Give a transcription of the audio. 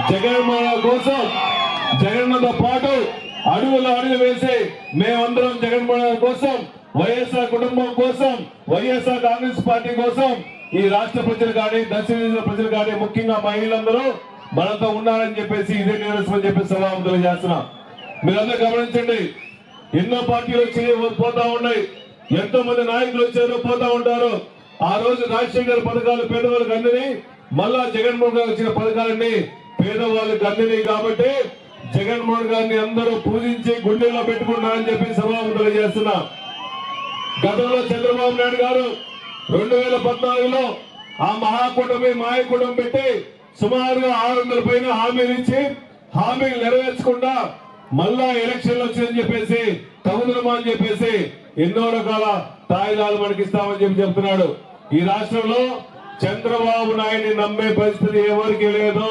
జగన్మోహన్ కోసం జగన్తో పాటు అడుగులు వేసి మేమందరం జగన్మోహన్ కోసం, వైఎస్ఆర్ కుటుంబం కోసం, వైఎస్ఆర్ కాంగ్రెస్ పార్టీ కోసం ఈ రాష్ట్ర ప్రజలు కానీ, దక్షిణ ప్రజలు కానీ, ముఖ్యంగా మహిళలందరూ మనతో ఉన్నారని చెప్పేసి ఇదే నిరసన చెప్పేసి సభావంతులు చేస్తున్నాం. మీరందరూ గమనించండి, ఎన్నో పార్టీలు వచ్చి పోతా ఉన్నాయి, ఎంతో మంది నాయకులు వచ్చారు పోతా ఉంటారు. ఆ రోజు రాజశేఖర్ పథకాలు పేదవాళ్ళకి అందిని, మళ్ళా జగన్మోహన్ గారు వచ్చిన పథకాలన్నీ పేదవాళ్ళకి అందినాయి. కాబట్టి జగన్మోహన్ గారిని అందరూ పూజించి గుండెల్లో పెట్టుకున్నారని చెప్పి సభావంతులు చేస్తున్నా. గతంలో చంద్రబాబు నాయుడు గారు 2014లో ఆ మహాకూటమి మాయకూటమి పెట్టి సుమారుగా 600 పైన హామీలు ఇచ్చి హామీలు నెరవేర్చకుండా మళ్ళా ఎలక్షన్లు వచ్చిందని చెప్పేసి తగుదనమా అని చెప్పేసి ఎన్నో రకాల తాయిదాలు మనకి ఇస్తామని చెప్పి చెప్తున్నాడు. ఈ రాష్ట్రంలో చంద్రబాబు నాయుడిని నమ్మే పరిస్థితి ఎవరికి లేదు.